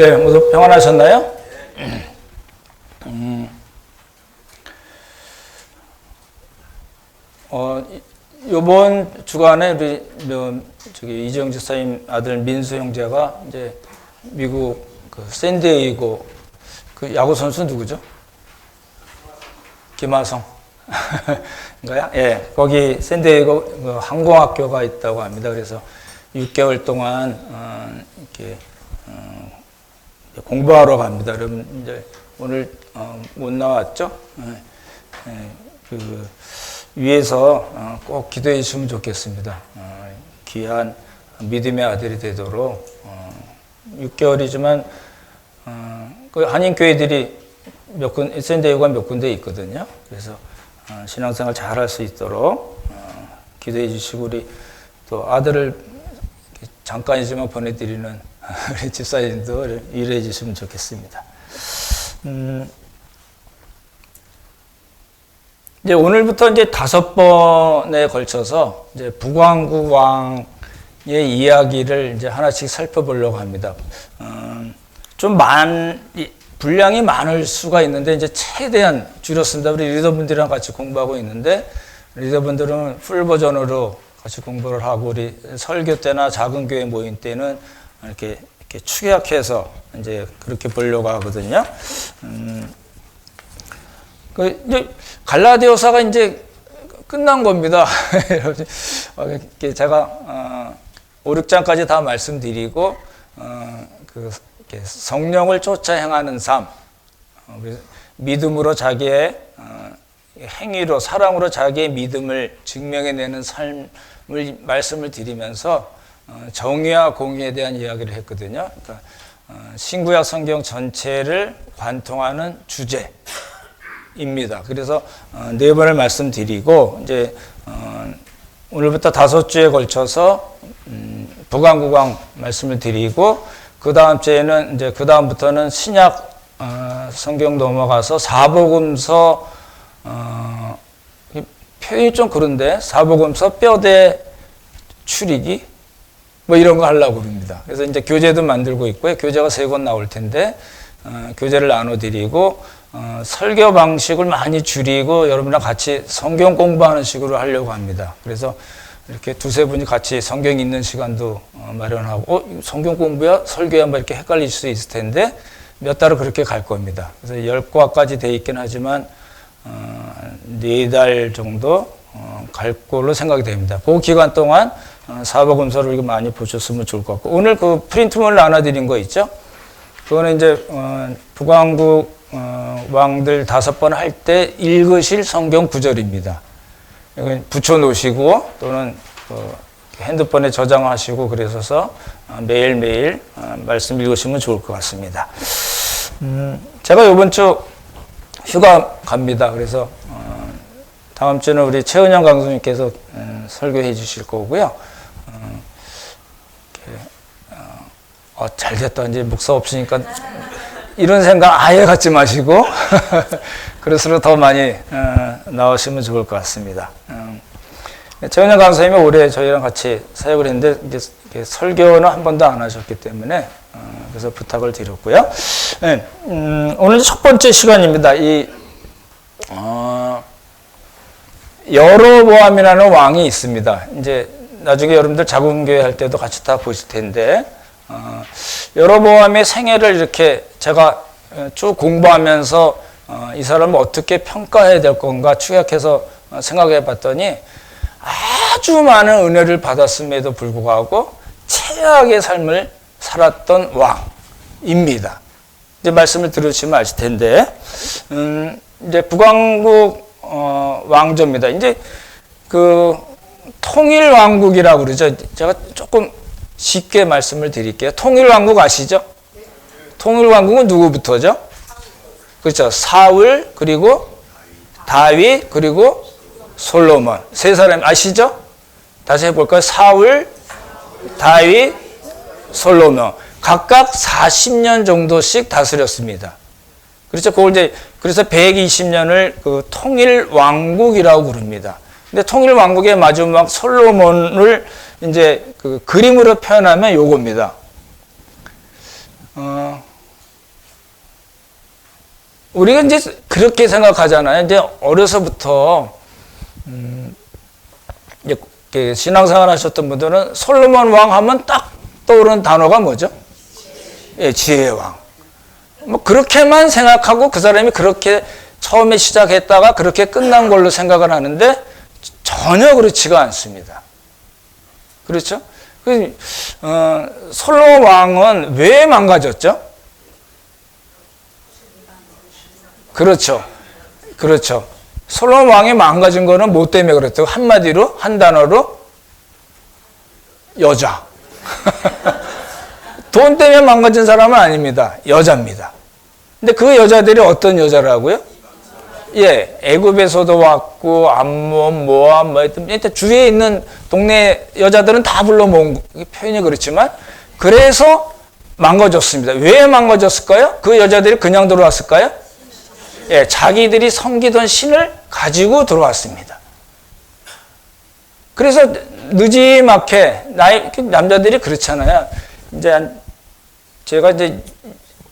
예, 모두 평안하셨나요? 요번 주간에 우리 이재용 집사님 아들 민수 형제가 이제 미국 그 샌디에이고 그 야구 선수 누구죠? 김하성. 인가요? 예, 거기 샌디에이고 그 항공학교가 있다고 합니다. 그래서 6개월 동안 이렇게 공부하러 갑니다. 그럼 이제 오늘 못 나왔죠? 그 위에서 꼭 기도해 주시면 좋겠습니다. 귀한 믿음의 아들이 되도록 6개월이지만 그 한인 교회들이 샌디에이고가 몇 군데 있거든요. 그래서 신앙생활 잘 할 수 있도록 기도해 주시고 우리 또 아들을 잠깐이지만 보내드리는 우리 집사님도 일해 주시면 좋겠습니다. 이제 오늘부터 이제 5번에 걸쳐서 이제 북왕국 왕의 이야기를 이제 하나씩 살펴보려고 합니다. 분량이 많을 수가 있는데 이제 최대한 줄였습니다. 우리 리더분들이랑 같이 공부하고 있는데 리더분들은 풀 버전으로 같이 공부를 하고 우리 설교 때나 작은 교회 모임 때는 이렇게 축약해서 이제 그렇게 보려고 하거든요. 이제 갈라디아서가 이제 끝난 겁니다. 제가 5, 6장까지 다 말씀드리고 성령을 쫓아 행하는 삶, 믿음으로 자기의 행위로 사랑으로 자기의 믿음을 증명해내는 삶을 말씀을 드리면서 정의와 공의에 대한 이야기를 했거든요. 그러니까 신구약 성경 전체를 관통하는 주제입니다. 그래서 4번을 말씀드리고 이제 오늘부터 5주에 걸쳐서 북왕국왕 말씀을 드리고 그 다음 주에는 이제 그 다음부터는 신약 성경 넘어가서 사복음서 표현이 좀 그런데 사복음서 뼈대 추리기 뭐 이런 거 하려고 그럽니다. 그래서 이제 교재도 만들고 있고요. 교재가 3권 나올 텐데 교재를 나눠드리고 설교 방식을 많이 줄이고 여러분이랑 같이 성경 공부하는 식으로 하려고 합니다. 그래서 이렇게 2-3분이 같이 성경 읽는 시간도 마련하고 성경 공부야? 설교야? 뭐 이렇게 헷갈릴 수 있을 텐데 몇 달을 그렇게 갈 겁니다. 그래서 10과까지 돼 있긴 하지만 4달 정도 갈 걸로 생각이 됩니다. 그 기간 동안 사복음서를 이거 많이 보셨으면 좋을 것 같고 오늘 그 프린트물 나눠드린 거 있죠? 그거는 이제 북왕국 왕들 5번 할 때 읽으실 성경 구절입니다. 붙여놓으시고 또는 핸드폰에 저장하시고 그래서 매일매일 말씀 읽으시면 좋을 것 같습니다. 제가 이번 주 휴가 갑니다. 그래서 다음 주는 우리 최은영 강수님께서 설교해 주실 거고요. 잘 됐다. 이제 목사 없으니까 이런 생각 아예 갖지 마시고 그럴수록 더 많이 나오시면 좋을 것 같습니다. 최은영 강사님이 올해 저희랑 같이 사역을 했는데 이제 설교는 한 번도 안 하셨기 때문에 그래서 부탁을 드렸고요. 네, 오늘 첫 번째 시간입니다. 여로보암이라는 왕이 있습니다. 이제 나중에 여러분들 자궁교회 할 때도 같이 다 보실 텐데 여로보암의 생애를 이렇게 제가 쭉 공부하면서 이 사람을 어떻게 평가해야 될 건가 축약해서 생각해 봤더니 아주 많은 은혜를 받았음에도 불구하고 최악의 삶을 살았던 왕입니다. 이제 말씀을 들으시면 아실 텐데 이제 북왕국 왕조입니다. 이제 그 통일왕국이라고 그러죠. 제가 조금 쉽게 말씀을 드릴게요. 통일왕국 아시죠? 통일왕국은 누구부터죠? 그렇죠. 사울, 그리고 다윗, 그리고 솔로몬. 3사람 아시죠? 다시 해볼까요? 사울, 다윗, 솔로몬. 각각 40년 정도씩 다스렸습니다. 그렇죠. 그걸 이제, 그래서 120년을 그 통일왕국이라고 부릅니다. 근데 통일왕국의 마지막 솔로몬을 이제 그 그림으로 표현하면 요겁니다. 우리가 이제 그렇게 생각하잖아요. 이제 어려서부터 이제 신앙생활 하셨던 분들은 솔로몬 왕 하면 딱 떠오르는 단어가 뭐죠? 예, 지혜의 왕. 뭐 그렇게만 생각하고 그 사람이 그렇게 처음에 시작했다가 그렇게 끝난 걸로 생각을 하는데 전혀 그렇지가 않습니다. 그렇죠? 솔로몬 왕은 왜 망가졌죠? 그렇죠. 그렇죠. 솔로몬 왕이 망가진 거는 뭐 때문에 그랬다고? 한마디로, 한 단어로, 여자. 돈 때문에 망가진 사람은 아닙니다. 여자입니다. 근데 그 여자들이 어떤 여자라고요? 예, 애굽에서도 왔고, 암몬, 모압, 뭐, 일단 주위에 있는 동네 여자들은 다 불러 모은, 표현이 그렇지만, 그래서 망가졌습니다. 왜 망가졌을까요? 그 여자들이 그냥 들어왔을까요? 예, 자기들이 섬기던 신을 가지고 들어왔습니다. 그래서 느지막해, 남자들이 그렇잖아요. 이제, 제가 이제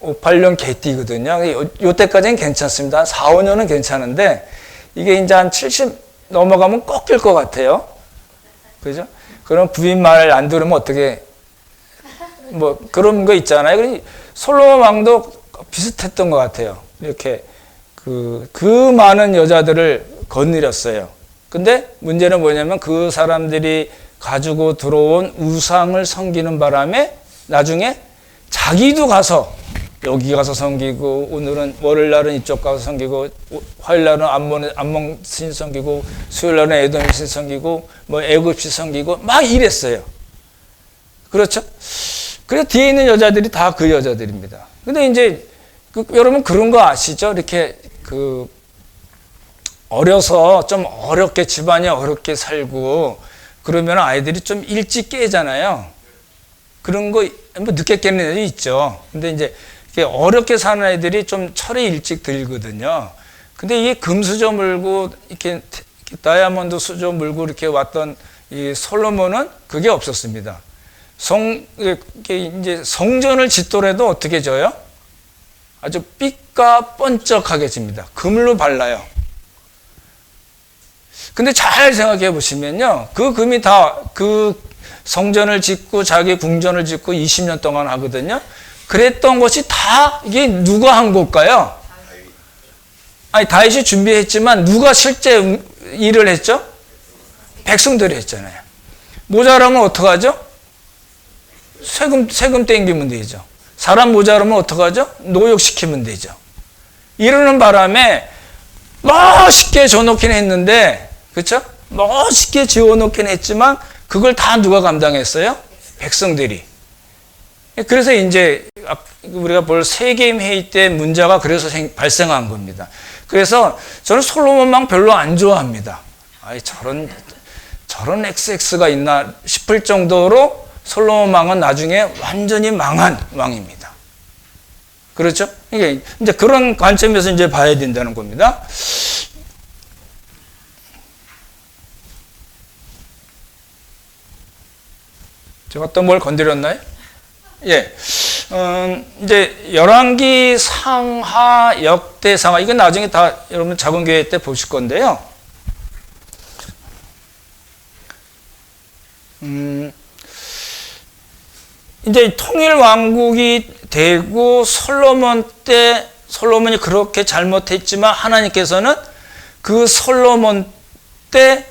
58년 개띠거든요. 요때까지는 괜찮습니다. 한 4, 5년은 괜찮은데, 이게 이제 한 70 넘어가면 꺾일 것 같아요. 그죠? 그럼 부인 말 안 들으면 어떻게, 뭐, 그런 거 있잖아요. 솔로몬 왕도 비슷했던 것 같아요. 이렇게, 그 많은 여자들을 거느렸어요. 근데 문제는 뭐냐면 그 사람들이 가지고 들어온 우상을 섬기는 바람에 나중에 자기도 가서 여기 가서 섬기고, 오늘은 월요일 날은 이쪽 가서 섬기고, 화요일 날은 암몬 신 섬기고, 수요일 날은 에돔 신 섬기고, 뭐 애굽 신 섬기고 막 이랬어요. 그렇죠? 그래서 뒤에 있는 여자들이 다 그 여자들입니다. 근데 이제 여러분 그런 거 아시죠? 이렇게 어려서 좀 어렵게 집안이 어렵게 살고 그러면 아이들이 좀 일찍 깨잖아요. 그런 거 뭐 늦게 깨는 애들이 있죠. 근데 이제 어렵게 사는 애들이 좀 철이 일찍 들거든요. 근데 이게 금수저 물고 이렇게 다이아몬드 수저 물고 이렇게 왔던 이 솔로몬은 그게 없었습니다. 이제 성전을 짓더라도 어떻게 져요? 아주 삐까 번쩍하게 집니다. 금으로 발라요. 근데 잘 생각해 보시면요. 그 금이 다 그 성전을 짓고 자기 궁전을 짓고 20년 동안 하거든요. 그랬던 것이 다 이게 누가 한 걸까요? 아니, 다윗이 준비했지만 누가 실제 일을 했죠? 백성들이 했잖아요. 모자라면 어떡하죠? 세금 땡기면 되죠. 사람 모자라면 어떡하죠? 노역시키면 되죠. 이러는 바람에 멋있게 줘놓긴 했는데, 그렇죠? 멋있게 지어놓긴 했지만 그걸 다 누가 감당했어요? 백성들이. 그래서 이제 우리가 볼 세겜 회의 때 문제가 그래서 발생한 겁니다. 그래서 저는 솔로몬 왕 별로 안 좋아합니다. 아이, 저런 XX가 있나 싶을 정도로 솔로몬 왕은 나중에 완전히 망한 왕입니다. 그렇죠? 이게 이제 그런 관점에서 이제 봐야 된다는 겁니다. 제가 또 뭘 건드렸나요? 예. 이제 열왕기 상하, 역대 상하, 이건 나중에 다 여러분 작은 교회 때 보실 건데요. 이제 통일 왕국이 되고 솔로몬이 그렇게 잘못했지만 하나님께서는 그 솔로몬 때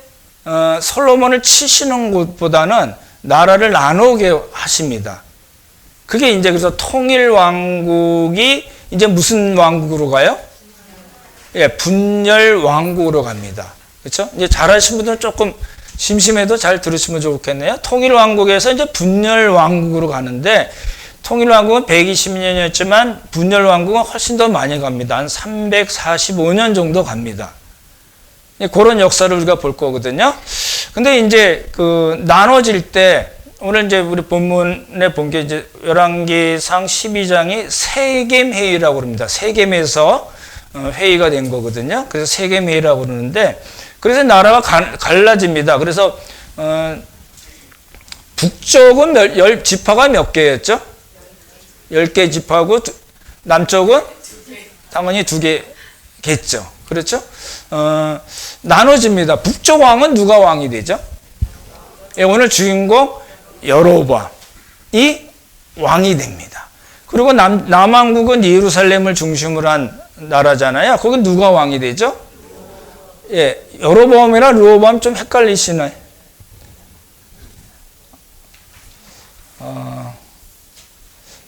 솔로몬을 치시는 것보다는 나라를 나누게 하십니다. 그게 이제 그래서 통일 왕국이 이제 무슨 왕국으로 가요? 예, 분열 왕국으로 갑니다. 그렇죠? 이제 잘 아시는 분들은 조금 심심해도 잘 들으시면 좋겠네요. 통일 왕국에서 이제 분열 왕국으로 가는데, 통일 왕국은 120년이었지만 분열 왕국은 훨씬 더 많이 갑니다. 한 345년 정도 갑니다. 그런 역사를 우리가 볼 거거든요. 근데 이제 나눠질 때, 오늘 이제 우리 본문에 본 게 이제 열왕기상 12장이 세겜 회의라고 그럽니다. 세겜에서 회의가 된 거거든요. 그래서 세겜 회의라고 그러는데, 그래서 나라가 갈라집니다. 그래서 북쪽은 지파가 몇 개였죠? 10개 지파고, 남쪽은 당연히 두 개겠죠. 그렇죠? 나눠집니다. 북쪽 왕은 누가 왕이 되죠? 예, 오늘 주인공 여로보암이 왕이 됩니다. 그리고 남왕국은 예루살렘을 중심으로 한 나라잖아요. 거긴 누가 왕이 되죠? 예, 여로보암이랑 르호보암 좀 헷갈리시나요?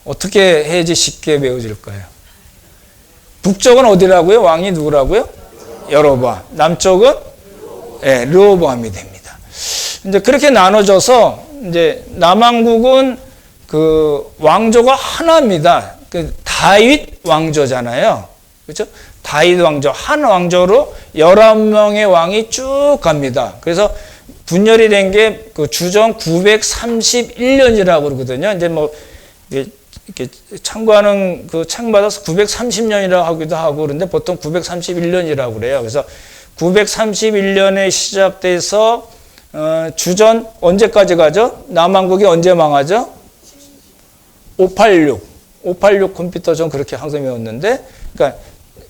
어떻게 해야지 쉽게 배워질까요? 북쪽은 어디라고요? 왕이 누구라고요? 여로보암. 남쪽은 예, 르호보암이 됩니다. 이제 그렇게 나눠져서 이제 남왕국은 그 왕조가 하나입니다. 그 다윗 왕조잖아요. 그렇죠? 다윗 왕조, 한 왕조로 11명의 왕이 쭉 갑니다. 그래서 분열이 된 게 그 주전 931년이라고 그러거든요. 이제 뭐 이렇게 참고하는 그 책마다 930년이라고 하기도 하고 그런데 보통 931년이라고 그래요. 그래서 931년에 시작돼서 주전 언제까지 가죠? 남왕국이 언제 망하죠? 586 컴퓨터 전 그렇게 항상 외웠는데, 그러니까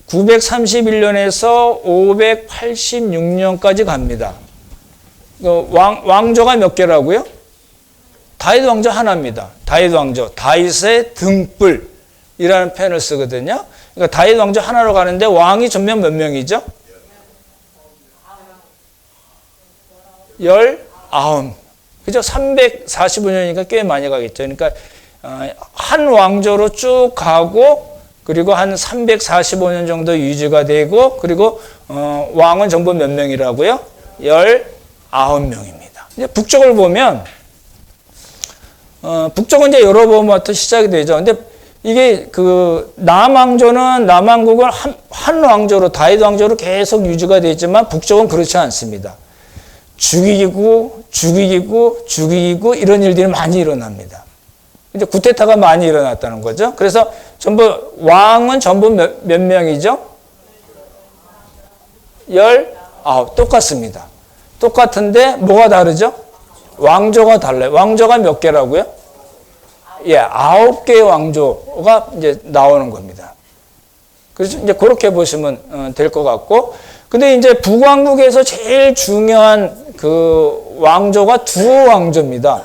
931년에서 586년까지 갑니다. 왕조가 몇 개라고요? 다윗 왕조 하나입니다. 다윗 왕조, 다윗의 등불이라는 표현을 쓰거든요. 그러니까 다윗 왕조 하나로 가는데 왕이 전면 몇 명이죠? 19. 그죠? 345년이니까 꽤 많이 가겠죠. 그러니까 한 왕조로 쭉 가고 그리고 한 345년 정도 유지가 되고 그리고 왕은 전부 몇 명이라고요? 19명입니다. 이제 북쪽을 보면 북쪽은 이제 여로보암부터 시작이 되죠. 근데 이게 그 남왕조는 남왕국을 한 왕조로 다윗 왕조로 계속 유지가 되지만 북쪽은 그렇지 않습니다. 죽이고 이런 일들이 많이 일어납니다. 이제 구테타가 많이 일어났다는 거죠. 그래서 전부 왕은 전부 몇 명이죠? 19. 똑같습니다. 똑같은데 뭐가 다르죠? 왕조가 달라요. 왕조가 몇 개라고요? 예, 9개의 왕조가 이제 나오는 겁니다. 그래서 이제 그렇게 보시면 될 것 같고, 근데 이제 북왕국에서 제일 중요한 그 왕조가 두 왕조입니다.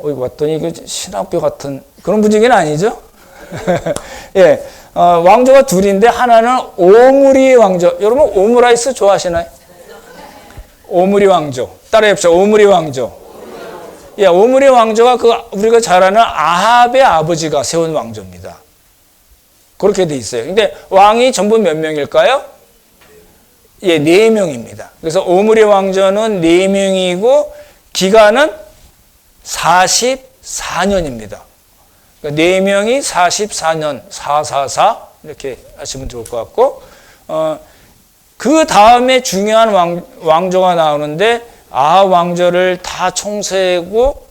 왔더니 이게 신학교 같은 그런 분위기는 아니죠? 예, 왕조가 둘인데 하나는 오므리 왕조. 여러분 오므라이스 좋아하시나요? 오므리 왕조. 따라해봅시다. 오므리 왕조. 예, 오므리 왕조가 그 우리가 잘 아는 아합의 아버지가 세운 왕조입니다. 그렇게 돼 있어요. 근데 왕이 전부 몇 명일까요? 예, 4명입니다. 그래서 오므리 왕조는 4명이고 기간은 44년입니다. 그러니까 4명이 44년, 444 이렇게 하시면 좋을 것 같고, 그 다음에 중요한 왕조가 나오는데 아합 왕조를 다 청소하고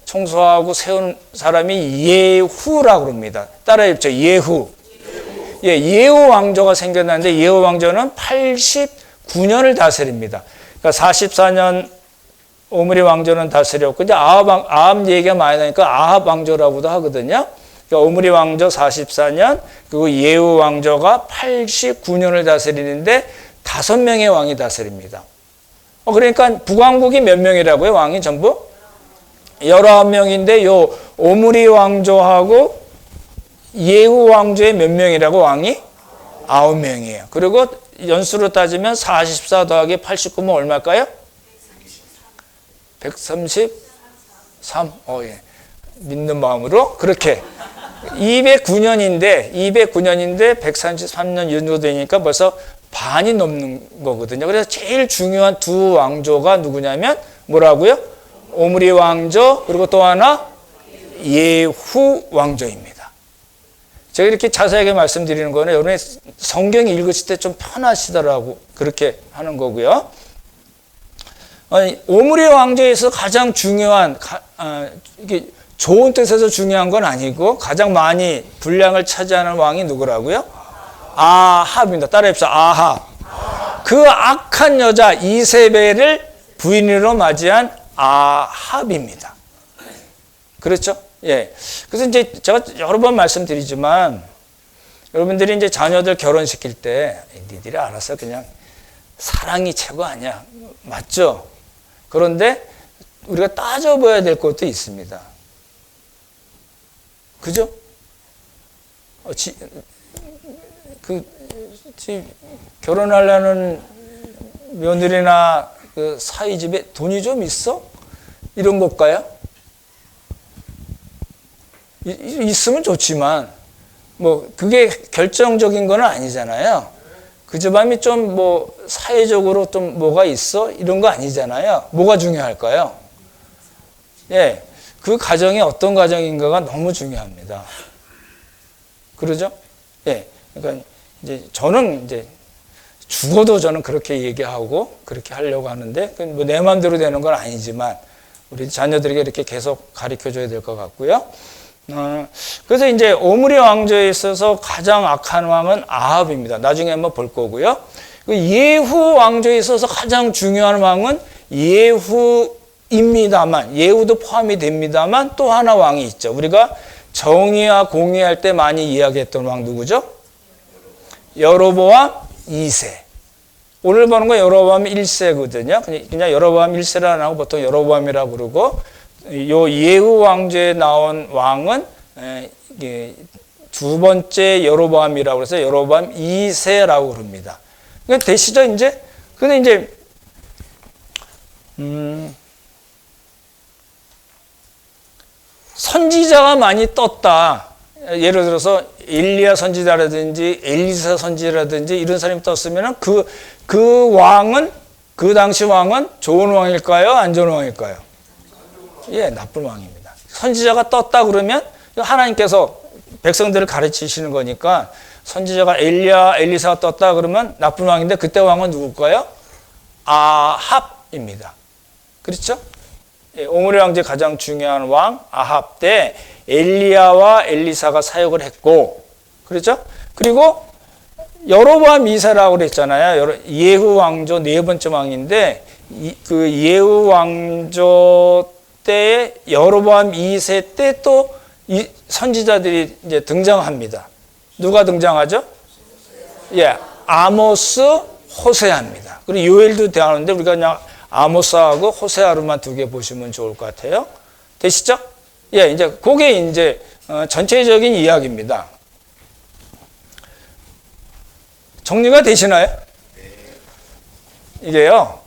세운 사람이 예후라고 합니다. 따라해보죠. 예후. 예, 예후 왕조가 생겨났는데 예후 왕조는 89년을 다스립니다. 그러니까 44년 오므리 왕조는 다스렸고 이제 아합 얘기가 많이 나니까 아합 왕조라고도 하거든요. 그러니까 오므리 왕조 44년 그리고 예후 왕조가 89년을 다스리는데 5명의 왕이 다스립니다. 그러니까 북왕국이 몇 명이라고요? 왕이 전부 19명인데 요 오므리 왕조하고 예후 왕조의 몇 명이라고? 왕이 9명이에요. 그리고 연수로 따지면 44 더하기 89면 얼마일까요? 133. 예. 믿는 마음으로 그렇게 209년인데 133년 연도 되니까 벌써 반이 넘는 거거든요. 그래서 제일 중요한 두 왕조가 누구냐면 뭐라고요? 오므리 왕조 그리고 또 하나 예후 왕조입니다. 제가 이렇게 자세하게 말씀드리는 거는 여러분이 성경 읽으실 때 좀 편하시더라고 그렇게 하는 거고요. 오므리 왕조에서 가장 중요한 이게 좋은 뜻에서 중요한 건 아니고 가장 많이 분량을 차지하는 왕이 누구라고요? 아합입니다. 따라해봅시다. 아합. 그 악한 여자 이세벨을 부인으로 맞이한 아합입니다. 그렇죠? 예. 그래서 이제 제가 여러 번 말씀드리지만 여러분들이 이제 자녀들 결혼시킬 때 니들이 알아서 그냥 사랑이 최고 아니야. 맞죠? 그런데 우리가 따져봐야 될 것도 있습니다. 그죠? 결혼하려는 며느리나 그 사위 집에 돈이 좀 있어? 이런 걸까요? 있으면 좋지만, 뭐, 그게 결정적인 건 아니잖아요. 그 집안이 좀 뭐, 사회적으로 좀 뭐가 있어? 이런 거 아니잖아요. 뭐가 중요할까요? 예. 그 가정이 어떤 가정인가가 너무 중요합니다. 그러죠? 예. 그러니까 이제 저는 이제 죽어도 저는 그렇게 얘기하고 그렇게 하려고 하는데 뭐 내 마음대로 되는 건 아니지만 우리 자녀들에게 이렇게 계속 가르쳐 줘야 될 것 같고요. 그래서 이제 오므리 왕조에 있어서 가장 악한 왕은 아합입니다. 나중에 한번 볼 거고요. 예후 왕조에 있어서 가장 중요한 왕은 예후입니다만, 예후도 포함이 됩니다만 또 하나 왕이 있죠. 우리가 정의와 공의할 때 많이 이야기했던 왕 누구죠? 여로보암 2세. 오늘 보는 건 여로보암 1세거든요. 그냥 여로보암 1세라고 하고 보통 여로보암이라고 그러고, 요 예후 왕조에 나온 왕은 두 번째 여로보암이라고 해서 여로보암 2세라고 그럽니다. 그러니까 되시죠, 이제? 근데 이제, 선지자가 많이 떴다. 예를 들어서 엘리야 선지자라든지 엘리사 선지자라든지 이런 사람이 떴으면 그 왕은, 그 당시 왕은 좋은 왕일까요? 안 좋은 왕일까요? 예, 나쁜 왕입니다. 선지자가 떴다 그러면 하나님께서 백성들을 가르치시는 거니까 선지자가 엘리야, 엘리사가 떴다 그러면 나쁜 왕인데 그때 왕은 누굴까요? 아합입니다. 그렇죠? 예, 오므리 왕조의 가장 중요한 왕 아합 때 엘리야와 엘리사가 사역을 했고, 그렇죠? 그리고 여로보암 2세라고 그랬잖아요. 예후 왕조 네 번째 왕인데 그 예후 왕조 때 여로보암 2세 때 또 이 선지자들이 이제 등장합니다. 누가 등장하죠? 예, 아모스, 호세아입니다. 그리고 요엘도 대하는데 우리가 그냥 아모스하고 호세아로만 두 개 보시면 좋을 것 같아요. 되시죠? 예, 이제 그게 이제 전체적인 이야기입니다. 정리가 되시나요? 이게요,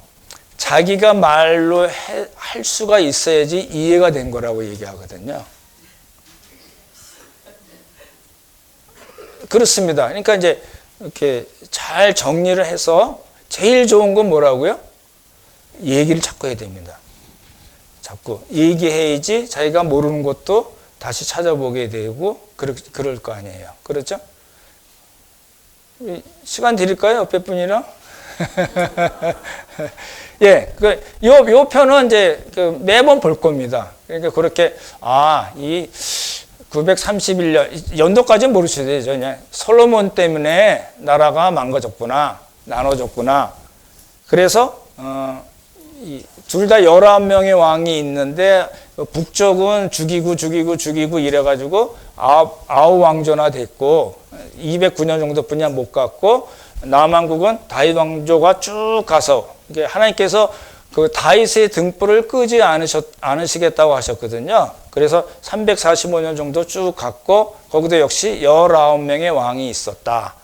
자기가 말로 할 수가 있어야지 이해가 된 거라고 얘기하거든요. 그렇습니다. 그러니까 이제 이렇게 잘 정리를 해서 제일 좋은 건 뭐라고요? 얘기를 자꾸 해야 됩니다. 자꾸 얘기해야지 자기가 모르는 것도 다시 찾아보게 되고 그럴 거 아니에요. 그렇죠? 시간 드릴까요? 옆에 분이랑? 예, 요 편은 이제 매번 볼 겁니다. 그러니까 그렇게, 이 931년, 연도까지는 모르셔도 되죠. 그냥 솔로몬 때문에 나라가 망가졌구나, 나눠졌구나. 그래서, 둘 다 11명의 왕이 있는데, 북쪽은 죽이고 이래가지고, 아홉 왕조나 됐고, 209년 정도뿐이 못 갔고, 남한국은 다윗 왕조가 쭉 가서, 하나님께서 그 다윗의 등불을 끄지 않으시겠다고 하셨거든요. 그래서 345년 정도 쭉 갔고 거기도 역시 19명의 왕이 있었다.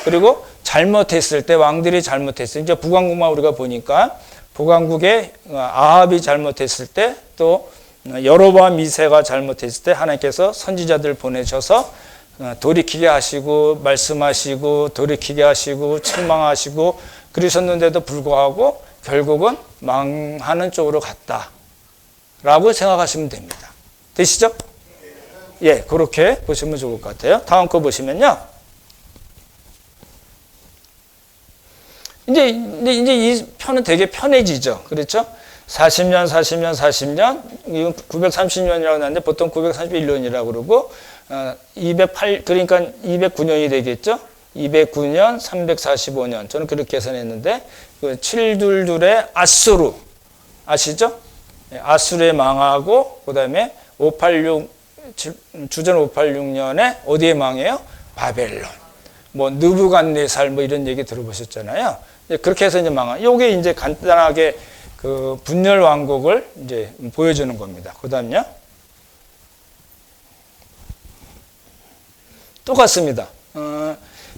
그리고 잘못했을 때 왕들이 잘못했을 때 이제 북왕국만 우리가 보니까 북왕국의 아합이 잘못했을 때 또 여로보암 2세가 잘못했을 때 하나님께서 선지자들 보내셔서 돌이키게 하시고 말씀하시고 돌이키게 하시고 책망하시고 그러셨는데도 불구하고 결국은 망하는 쪽으로 갔다라고 생각하시면 됩니다. 되시죠? 예, 그렇게 보시면 좋을 것 같아요. 다음 거 보시면요. 이제 이 편은 되게 편해지죠. 그렇죠? 40년, 이건 930년이라고 하는데 보통 931년이라고 그러고, 그러니까 209년이 되겠죠? 209년, 345년. 저는 그렇게 계산했는데, 그 722의 아수르. 아시죠? 아수르에 망하고, 그 다음에 주전 586년에 어디에 망해요? 바벨론, 뭐 느부갓네살 뭐 이런 얘기 들어보셨잖아요. 그렇게 해서 이제 망한. 요게 이제 간단하게 그 분열 왕국을 이제 보여주는 겁니다. 그다음요. 똑같습니다.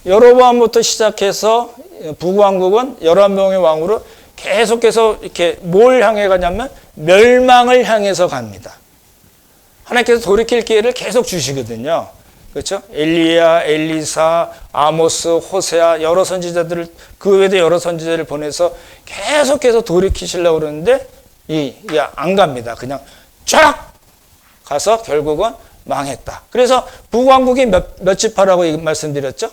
여로보암부터 시작해서 북왕국은 11명의 왕으로 계속해서 이렇게 뭘 향해 가냐면 멸망을 향해서 갑니다. 하나님께서 돌이킬 기회를 계속 주시거든요. 그렇죠? 엘리야, 엘리사, 아모스, 호세아 여러 선지자들을 그 외에도 여러 선지자를 보내서 계속해서 돌이키시려고 그러는데 안 갑니다. 그냥 쫙 가서 결국은 망했다. 그래서 북왕국이 몇 지파라고 말씀드렸죠?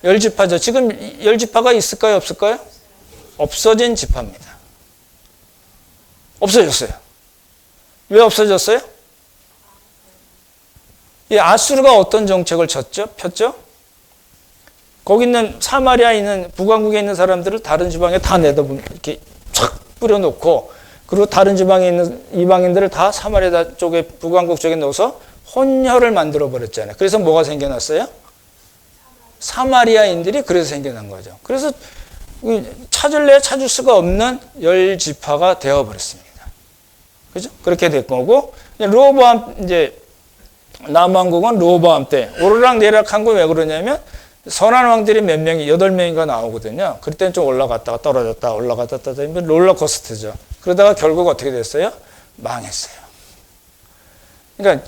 10지파죠. 지금 10지파가 있을까요? 없을까요? 없어진 지파입니다. 없어졌어요. 왜 없어졌어요? 이 아수르가 어떤 정책을 폈죠? 거기 있는 사마리아에 있는 북왕국에 있는 사람들을 다른 지방에 다 내다 이렇게 촥 뿌려놓고 그리고 다른 지방에 있는 이방인들을 다 사마리아 쪽에 북왕국 쪽에 넣어서 혼혈을 만들어 버렸잖아요. 그래서 뭐가 생겨났어요? 사마리아인들이 그래서 생겨난 거죠. 그래서 찾을 수가 없는 10지파가 되어버렸습니다. 그죠? 그렇게 된 거고, 르호보암, 이제, 남왕국은 르호보암 때, 오르락내리락한 거 왜 그러냐면, 선한 왕들이 몇 명이, 8명인가 나오거든요. 그때는 좀 올라갔다가 떨어졌다, 올라갔다, 롤러코스터죠. 그러다가 결국 어떻게 됐어요? 망했어요. 그러니까,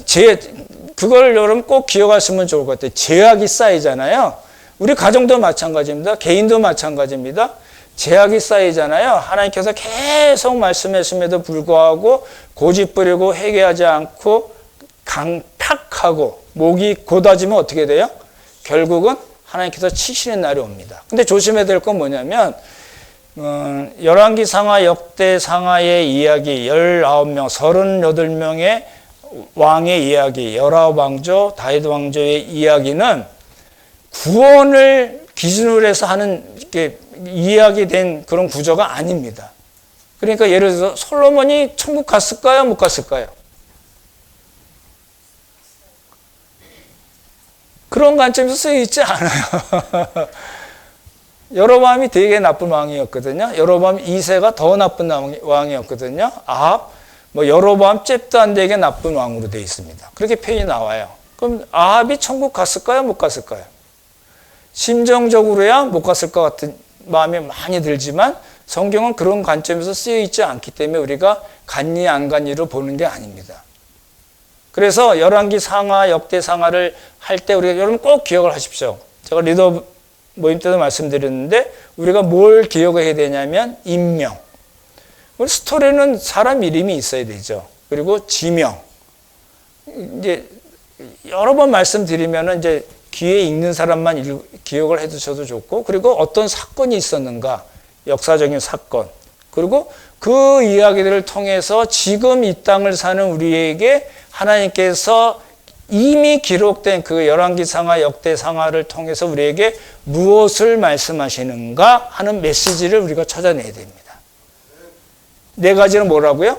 그걸 여러분 꼭 기억하시면 좋을 것 같아요. 제약이 쌓이잖아요. 우리 가정도 마찬가지입니다. 개인도 마찬가지입니다. 제약이 쌓이잖아요. 하나님께서 계속 말씀하심에도 불구하고 고집부리고 회개하지 않고 강팍하고 목이 곧아지면 어떻게 돼요? 결국은 하나님께서 치시는 날이 옵니다. 근데 조심해야 될 건 뭐냐면 열왕기 상하 역대 상하의 이야기 19명, 38명의 왕의 이야기, 19왕조, 다윗 왕조의 이야기는 구원을 기준으로 해서 하는 이렇게 이야기된 그런 구조가 아닙니다. 그러니까 예를 들어서 솔로몬이 천국 갔을까요? 못 갔을까요? 그런 관점에서 쓰여 있지 않아요. 여로보암이 되게 나쁜 왕이었거든요. 여로보암 2세가 더 나쁜 왕이었거든요. 아합, 여로보암 잽도 안 되게 나쁜 왕으로 되어 있습니다. 그렇게 표현이 나와요. 그럼 아합이 천국 갔을까요? 못 갔을까요? 심정적으로야 못 갔을 것 같은 마음이 많이 들지만 성경은 그런 관점에서 쓰여 있지 않기 때문에 우리가 갔니 안 갔니로 보는 게 아닙니다. 그래서 열왕기 상하, 역대 상하를 할 때 우리가 여러분 꼭 기억을 하십시오. 제가 리더 모임 때도 말씀드렸는데 우리가 뭘 기억해야 되냐면 인명. 우리 스토리는 사람 이름이 있어야 되죠. 그리고 지명. 이제 여러 번 말씀드리면은 이제 귀에 읽는 사람만 기억을 해두셔도 좋고, 그리고 어떤 사건이 있었는가, 역사적인 사건, 그리고 그 이야기들을 통해서 지금 이 땅을 사는 우리에게 하나님께서 이미 기록된 그 열왕기 상하, 역대 상하를 통해서 우리에게 무엇을 말씀하시는가 하는 메시지를 우리가 찾아내야 됩니다. 4가지는 뭐라고요?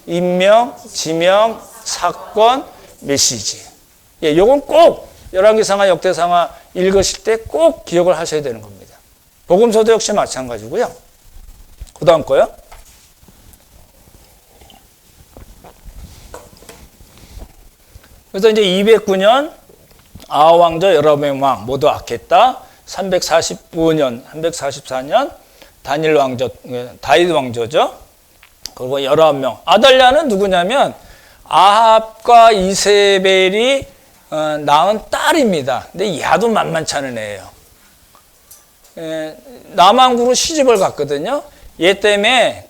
인명, 지명, 사건, 메시지. 예, 요건 꼭 열왕기 상하, 역대 상하 읽으실 때 꼭 기억을 하셔야 되는 겁니다. 복음서도 역시 마찬가지고요. 그 다음 거요. 그래서 이제 209년 아하왕조 19명 왕 모두 악했다. 345년, 344년 다니엘 왕조, 다윗 왕조죠. 그리고 19명. 아달랴는 누구냐면 아합과 이세벨이 낳은 딸입니다. 근데 야도 만만치 않은 애예요. 남왕국으로 시집을 갔거든요. 얘 때문에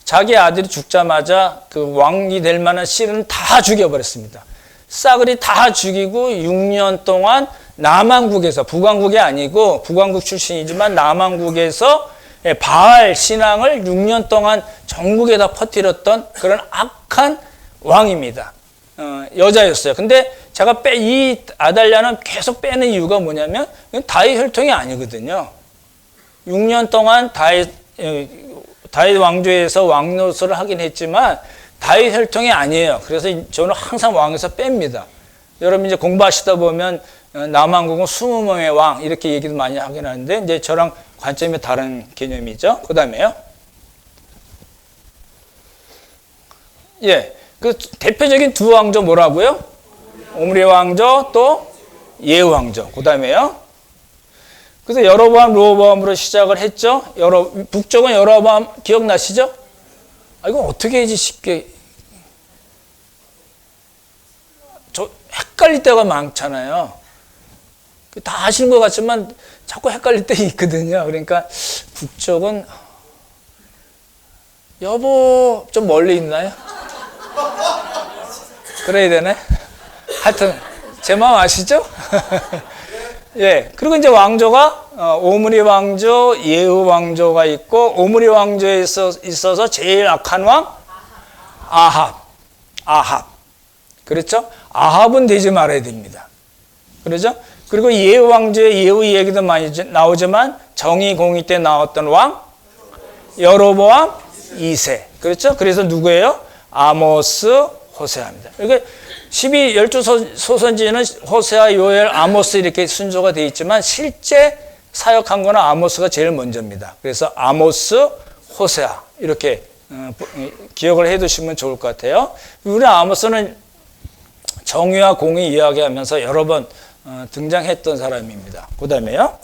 자기 아들이 죽자마자 그 왕이 될 만한 씨는 다 죽여버렸습니다. 싸그리 다 죽이고 6년 동안 남왕국에서, 북왕국이 아니고 북왕국 출신이지만 남왕국에서 바알 신앙을 6년 동안 전국에다 퍼뜨렸던 그런 악한 왕입니다. 여자였어요. 근데 제가 이 아달랴는 계속 빼는 이유가 뭐냐면 다윗 혈통이 아니거든요. 6년 동안 다윗 왕조에서 왕 노릇을 하긴 했지만 다윗 혈통이 아니에요. 그래서 저는 항상 왕에서 뺍니다. 여러분 이제 공부하시다 보면 남왕국은 20명의 왕 이렇게 얘기도 많이 하긴 하는데 이제 저랑 관점이 다른 개념이죠. 그 다음에요. 예, 그 대표적인 두 왕조 뭐라고요? 오므리 왕조 또 예후 왕조. 그 다음에요. 그래서 여로보암, 르호보암으로 시작을 했죠. 북쪽은 여로보암 기억나시죠? 아, 이거 어떻게 해야지 쉽게. 저 헷갈릴 때가 많잖아요. 다 아시는 것 같지만 자꾸 헷갈릴 때 있거든요. 그러니까 북쪽은 여보 좀 멀리 있나요? 그래야 되네. 하여튼 제 마음 아시죠? 예. 그리고 이제 왕조가 오므리 왕조, 예후 왕조가 있고 오므리 왕조에 있어서 제일 악한 왕 아합. 그렇죠? 아합은 되지 말아야 됩니다. 그렇죠? 그리고 예후 왕조의 예후 얘기도 많이 나오지만 정의 공의 때 나왔던 왕 여로보암 2세. 그렇죠? 그래서 누구예요? 아모스, 호세아입니다. 이게 12소선지는 호세아, 요엘, 아모스 이렇게 순서가 되어 있지만 실제 사역한 거는 아모스가 제일 먼저입니다. 그래서 아모스, 호세아 이렇게 기억을 해 두시면 좋을 것 같아요. 우리 아모스는 정의와 공의 이야기하면서 여러 번 등장했던 사람입니다. 그 다음에요.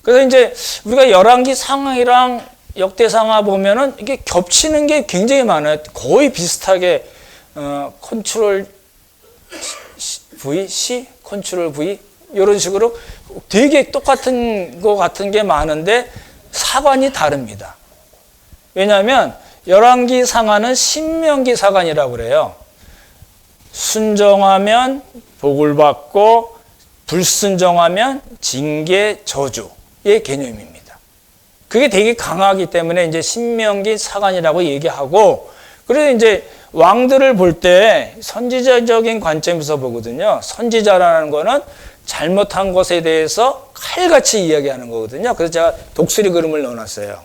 그래서 이제 우리가 열왕기 상하이랑 역대상하 보면은 이게 겹치는 게 굉장히 많아요. 거의 비슷하게 컨트롤 V, C, 컨트롤 V 이런 식으로 되게 똑같은 거 같은 게 많은데 사관이 다릅니다. 왜냐하면 열왕기 상하는 신명기 사관이라고 그래요. 순종하면 복을 받고 불순종하면 징계 저주의 개념입니다. 그게 되게 강하기 때문에 이제 신명기 사관이라고 얘기하고, 그래서 이제 왕들을 볼 때 선지자적인 관점에서 보거든요. 선지자라는 거는 잘못한 것에 대해서 칼같이 이야기하는 거거든요. 그래서 제가 독수리 그림을 넣어놨어요.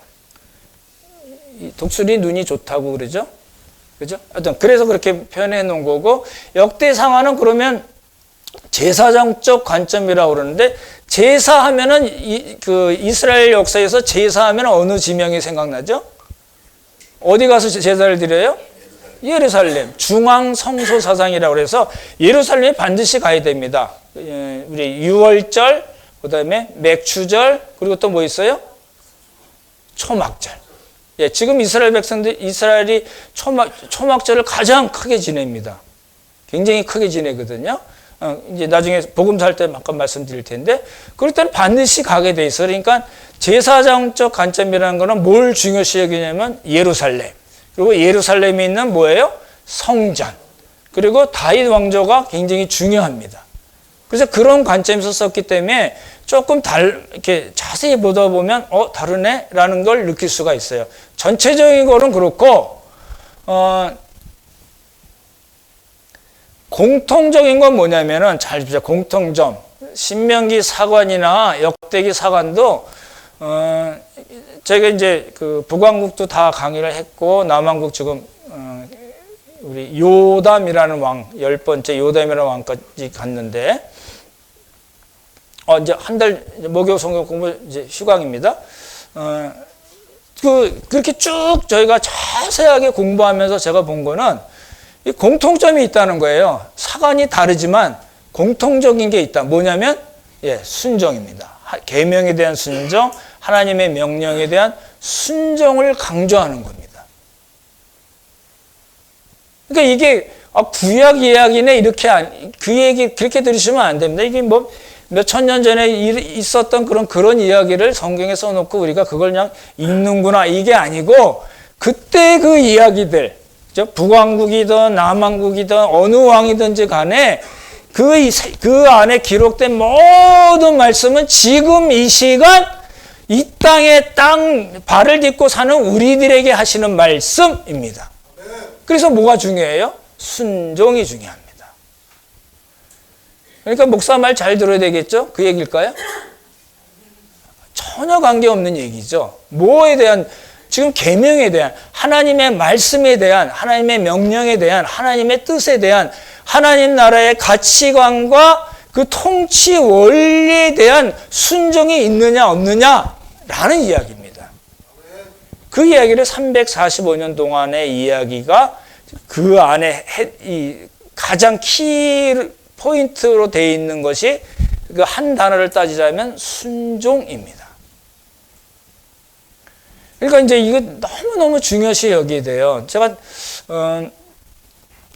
독수리 눈이 좋다고 그러죠. 그죠? 하여튼 그래서 그렇게 표현해 놓은 거고, 역대 상하는 그러면 제사장적 관점이라고 그러는데, 제사하면은 이스라엘 역사에서 제사하면 어느 지명이 생각나죠? 어디 가서 제사를 드려요? 예루살렘 중앙 성소 사상이라고 그래서 예루살렘에 반드시 가야 됩니다. 우리 유월절, 그다음에 맥추절, 그리고 또 뭐 있어요? 초막절. 예, 지금 이스라엘 백성들 이스라엘이 초막절을 가장 크게 지냅니다. 굉장히 크게 지내거든요. 이제 나중에 복음 살 때 잠깐 말씀드릴 텐데, 그럴 때는 반드시 가게 돼 있어요. 그러니까 제사장적 관점이라는 거는 뭘 중요시 여기냐면 예루살렘, 그리고 예루살렘에 있는 뭐예요? 성전, 그리고 다윗 왕조가 굉장히 중요합니다. 그래서 그런 관점에서 썼기 때문에 조금 이렇게 자세히 보다 보면 다르네라는 걸 느낄 수가 있어요. 전체적인 거는 그렇고 공통적인 건 뭐냐면은, 잘 보세요. 공통점. 신명기 사관이나 역대기 사관도 제가 이제 그 북왕국도 다 강의를 했고, 남왕국 지금 우리 요담이라는 왕, 10번째 요담이라는 왕까지 갔는데, 이제 한 달 목요 성경 공부 이제 휴강입니다. 그렇게 쭉 저희가 자세하게 공부하면서 제가 본 거는 이 공통점이 있다는 거예요. 사관이 다르지만 공통적인 게 있다. 뭐냐면 순종입니다. 계명에 대한 순종, 하나님의 명령에 대한 순종을 강조하는 겁니다. 그러니까 이게 구약 이야기네 이렇게 그 얘기 그렇게 들으시면 안 됩니다. 이게 뭐 몇천 년 전에 있었던 그런 이야기를 성경에 써놓고 우리가 그걸 그냥 읽는구나 이게 아니고, 그때 그 이야기들, 북왕국이든 남왕국이든 어느 왕이든지 간에 그 안에 기록된 모든 말씀은 지금 이 시간 이 땅에 발을 딛고 사는 우리들에게 하시는 말씀입니다. 그래서 뭐가 중요해요? 순종이 중요합니다. 그러니까 목사 말 잘 들어야 되겠죠? 그 얘기일까요? 전혀 관계없는 얘기죠. 뭐에 대한, 지금 계명에 대한, 하나님의 말씀에 대한, 하나님의 명령에 대한, 하나님의 뜻에 대한, 하나님 나라의 가치관과 그 통치 원리에 대한 순종이 있느냐 없느냐라는 이야기입니다. 그 이야기를 345년 동안의 이야기가 그 안에 가장 키 포인트로 되어 있는 것이 그 한 단어를 따지자면 순종입니다. 그러니까 이제 이거 너무너무 중요시 여기게 돼요. 제가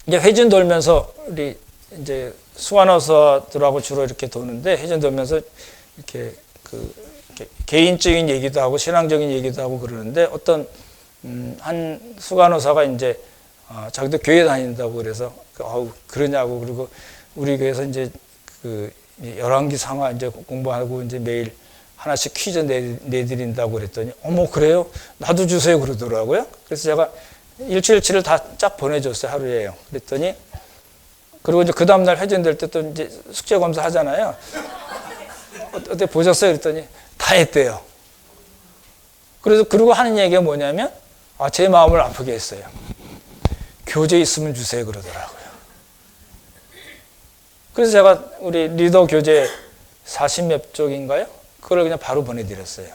이제 회진 돌면서 우리 이제 수간호사들하고 주로 이렇게 도는데 회진 돌면서 이렇게 개인적인 얘기도 하고 신앙적인 얘기도 하고 그러는데 어떤 한 수간호사가 이제 자기도 교회 다닌다고 그래서 그러냐고 그리고 우리 교회에서 이제 열왕기 상하 이제 공부하고 이제 매일 하나씩 퀴즈 내드린다고 그랬더니 어머 그래요? 나도 주세요 그러더라고요. 그래서 제가 일주일치를 다 쫙 보내줬어요. 하루에요. 그랬더니 그리고 이제 그 다음날 회전될 때 또 이제 숙제 검사 하잖아요. 어때 보셨어요? 그랬더니 다 했대요. 그리고 하는 얘기가 뭐냐면 제 마음을 아프게 했어요. 교재 있으면 주세요 그러더라고요. 그래서 제가 우리 리더 교재 40몇 쪽인가요? 그걸 그냥 바로 보내드렸어요.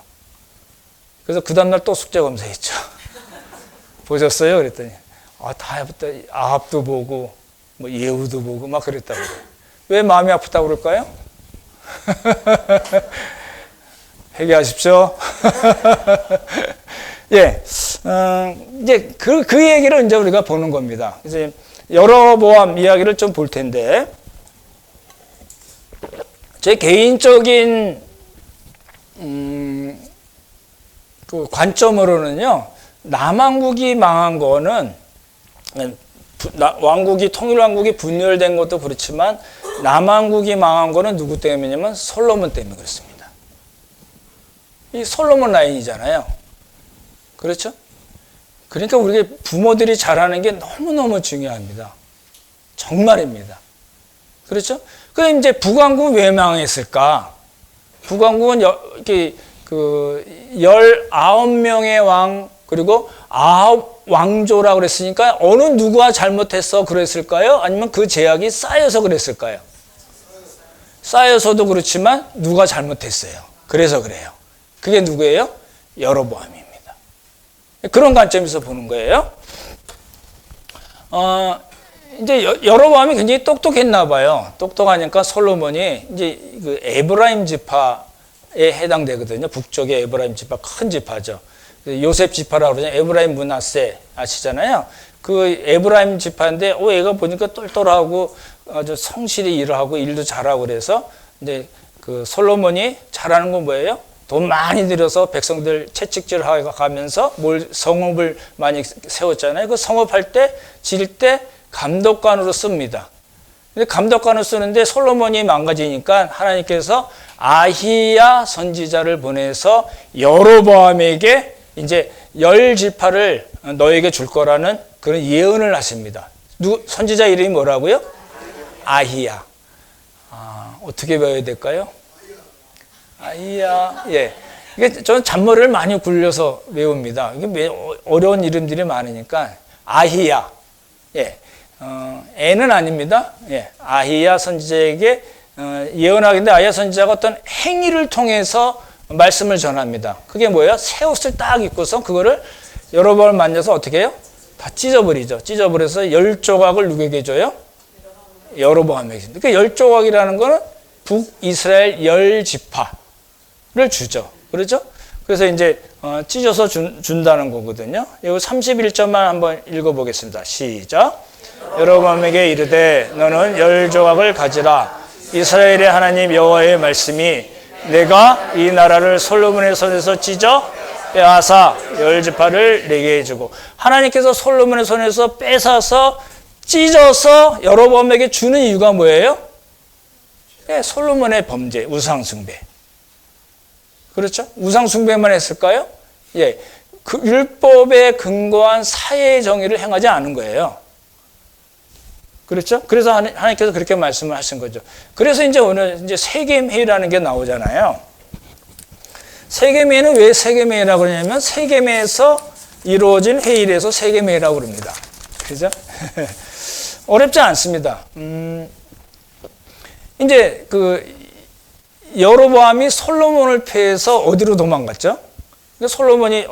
그래서 그 다음날 또 숙제 검사했죠. 보셨어요? 그랬더니 다 해봤다. 아합도 보고 뭐 예후도 보고 막 그랬다고. 왜 마음이 아프다고 그럴까요? 회개하십시오. 예, 이제 그 얘기를 이제 우리가 보는 겁니다. 그래서 여로보암 이야기를 좀 볼 텐데, 제 개인적인 그 관점으로는요, 남왕국이 망한 거는 왕국이 통일왕국이 분열된 것도 그렇지만 남왕국이 망한 거는 누구 때문이냐면 솔로몬 때문에 그렇습니다. 이 솔로몬 라인이잖아요. 그렇죠? 그러니까 우리가 부모들이 잘하는 게 너무너무 중요합니다. 정말입니다. 그렇죠? 그럼 이제 북왕국은 왜 망했을까? 북왕국은 19명의 왕, 그리고 9왕조라고 그랬으니까 어느 누가 잘못해서 그랬을까요? 아니면 그 제약이 쌓여서 그랬을까요? 쌓여서도 그렇지만 누가 잘못했어요. 그래서 그래요. 그게 누구예요? 여로보암입니다. 그런 관점에서 보는 거예요. 이제 여로보암이 굉장히 똑똑했나 봐요. 똑똑하니까 솔로몬이 이제 그 에브라임 지파에 해당되거든요. 북쪽의 에브라임 지파, 큰 지파죠. 요셉 지파라고 그러죠. 에브라임 므낫세 아시잖아요. 그 에브라임 지파인데, 얘가 보니까 똘똘하고 아주 성실히 일을 하고 일도 잘하고 그래서 이제 그 솔로몬이 잘하는 건 뭐예요? 돈 많이 들여서 백성들 채찍질 하면서 성읍을 많이 세웠잖아요. 그 성읍할 때, 지을 때 감독관으로 씁니다. 근데 감독관으로 쓰는데 솔로몬이 망가지니까 하나님께서 아히야 선지자를 보내서 여로보암에게 이제 10지파를 너에게 줄 거라는 그런 예언을 하십니다. 선지자 이름이 뭐라고요? 아히야. 어떻게 배워야 될까요? 아히야. 예. 이게 저는 잔머리를 많이 굴려서 외웁니다. 이게 어려운 이름들이 많으니까 아히야. 예. 애는 아닙니다. 예. 아히야 선지자에게 예언하겠는데 아히야 선지자가 어떤 행위를 통해서 말씀을 전합니다. 그게 뭐예요? 새 옷을 딱 입고서 그거를 여러 번 만져서 어떻게 해요? 다 찢어버리죠. 찢어버려서 10조각을 누구에게 줘요? 여로보암에게. 그러니까 10조각이라는 거는 북이스라엘 10지파를 주죠. 그렇죠? 그래서 이제 찢어서 준다는 거거든요. 이거 31절만 한번 읽어보겠습니다. 시작. 여로보암에게 이르되 너는 10조각을 가지라. 이스라엘의 하나님 여호와의 말씀이 내가 이 나라를 솔로몬의 손에서 찢어 빼앗아 10지파를 내게 해주고, 하나님께서 솔로몬의 손에서 뺏어서 찢어서 여로보암에게 주는 이유가 뭐예요? 네, 솔로몬의 범죄, 우상숭배. 그렇죠? 우상숭배만 했을까요? 예, 그 율법에 근거한 사회의 정의를 행하지 않은 거예요. 그렇죠? 그래서 하나님께서 그렇게 말씀을 하신 거죠. 그래서 이제 오늘 이제 세겜회의라는 게 나오잖아요. 세겜회의는 왜 세겜회의라고 그러냐면 세겜에서 이루어진 회의라서 세겜회의라고 그럽니다. 그죠? 어렵지 않습니다. 이제 여로보암이 솔로몬을 패해서 어디로 도망갔죠? 솔로몬이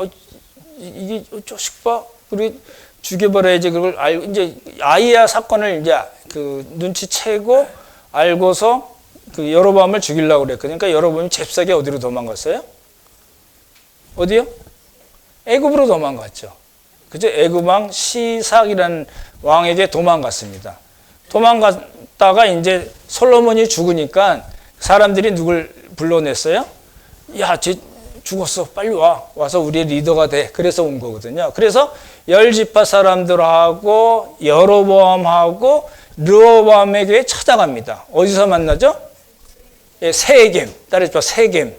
이게 자식 봐, 우리 죽여버려야지. 그걸 알고 이제 아이야 사건을 이제 눈치채고 알고서 여로보암을 죽이려고 그랬거든요. 그러니까 여로보암이 잽싸게 어디로 도망갔어요? 어디요? 애굽으로 도망갔죠. 그죠? 애굽 왕 시삭이라는 왕에게 도망갔습니다. 도망갔다가 이제 솔로몬이 죽으니까 사람들이 누굴 불러냈어요? 야, 쟤 죽었어. 빨리 와. 와서 우리의 리더가 돼. 그래서 온 거거든요. 그래서 10지파 사람들하고 여로보암하고 르호보암에게 찾아갑니다. 어디서 만나죠? 예, 세겜. 따라해봐. 세겜.